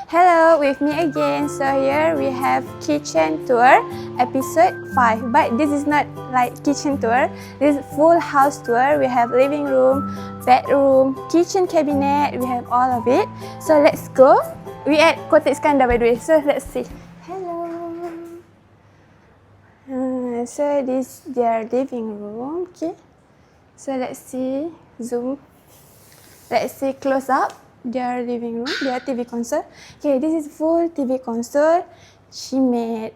Hello, with me again. So here we have kitchen tour episode 5. But this is not like kitchen tour. This is full house tour. We have living room, bedroom, kitchen cabinet. We have all of it. So let's go. We at Kota Iskandar by the way. So let's see. Hello. So this is their living room. Okay. So let's see. Zoom. Let's see close up. Their living room, their TV console. Okay, this is full TV console. She made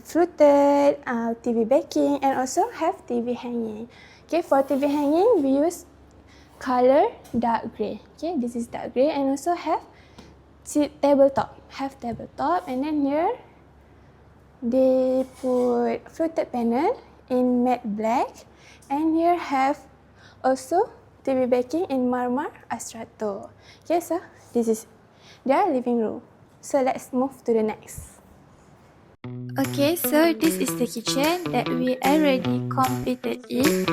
fluted TV backing and also have TV hanging. Okay, for TV hanging, we use color dark gray. Okay, this is dark gray and also have tabletop. Have tabletop and then here they put fluted panel in matte black and here have also TV backing in marmar astrato. Okay, so this is their living room. So let's move to the next. Okay, so this is the kitchen that we already completed it.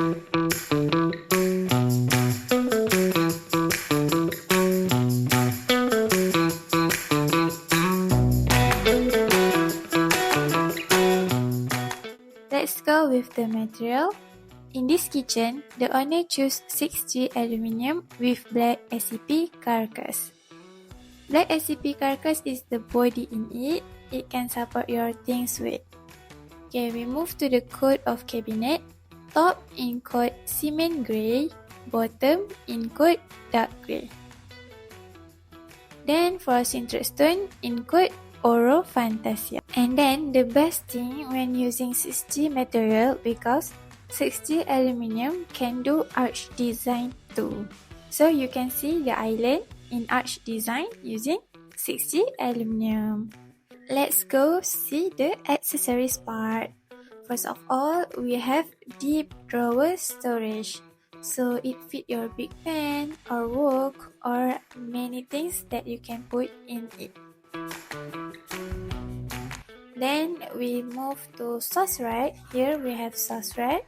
Let's go with the material. In this kitchen, the owner chose 6G aluminium with black ACP carcass. Black ACP carcass is the body in it. It can support your things with. Okay, we move to the coat of cabinet. Top in coat cement grey, bottom in coat dark grey. Then for sintered stone in coat Oro Fantasia. And then the best thing when using 6G material because 6G aluminium can do arch design too. So you can see the island in arch design using 6G aluminium. Let's go see the accessories part. First of all, we have deep drawer storage. So it fit your big pen or wok or many things that you can put in it. Then we move to sauce rack. Here we have sauce rack.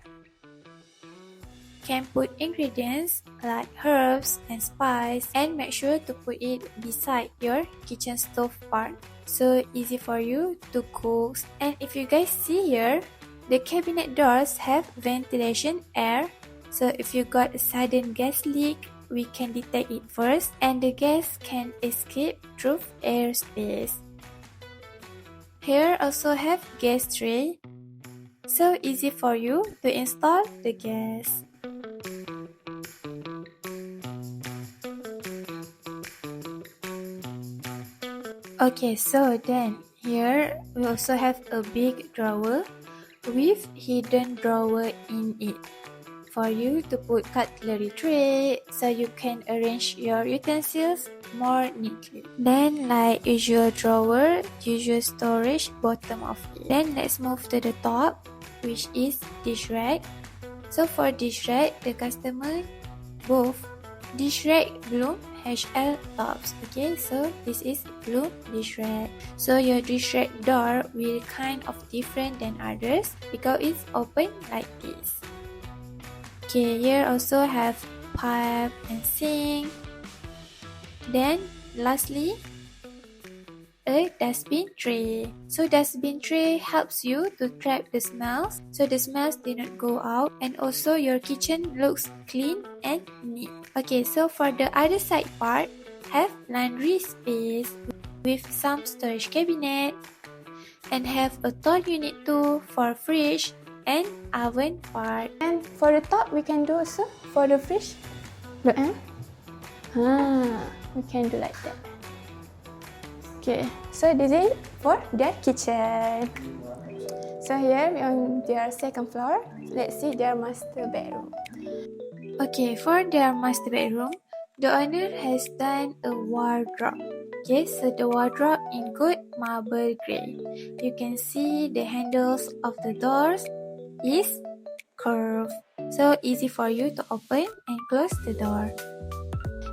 Can put ingredients like herbs and spice and make sure to put it beside your kitchen stove part so easy for you to cook. And if you guys see here, the cabinet doors have ventilation air, so if you got a sudden gas leak, we can detect it first and the gas can escape through air space. Here also have gas tray, so easy for you to install the gas. Okay, so then here we also have a big drawer with hidden drawer in it for you to put cutlery tray so you can arrange your utensils more neatly. Then like usual drawer, usual storage bottom of it. Then let's move to the top, which is dish rack. So for dish rack, the customer both dish rack bloom HL tops. Okay, so this is blue dish rack. So your dish rack door will kind of different than others because it's open like this. Okay, here also have pipe and sink. Then lastly, a dustbin tray. So dustbin tray helps you to trap the smells so the smells do not go out and also your kitchen looks clean and neat. Okay, so for the other side part, have laundry space with some storage cabinet and have a tall unit too for fridge and oven part. And for the top, we can do also for the fridge. Look, we can do like that. Okay, so this is for their kitchen. So here we on their second floor. Let's see their master bedroom. Okay, for their master bedroom, the owner has done a wardrobe. Okay, so the wardrobe include marble grey. You can see the handles of the doors is curved, so easy for you to open and close the door.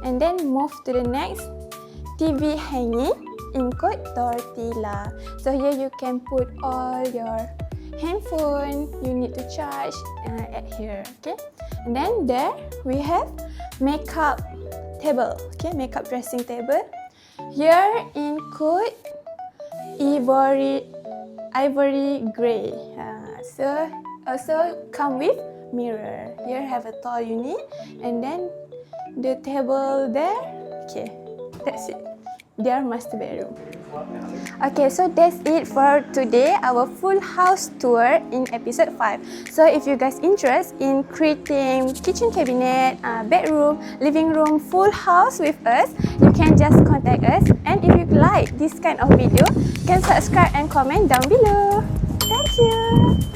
And then move to the next, TV hanging in code tortilla. So here you can put all your handphone you need to charge at here. Okay, and then there we have makeup table. Okay, makeup dressing table. Here include ivory gray. So also come with mirror. Here have a tall unit and then the table there. Okay, that's it. Their master bedroom. Okay, so that's it for today, our full house tour in episode 5. So if you guys interested in creating kitchen cabinet, bedroom, living room, full house with us, you can just contact us. And if you like this kind of video, you can subscribe and comment down below. Thank you.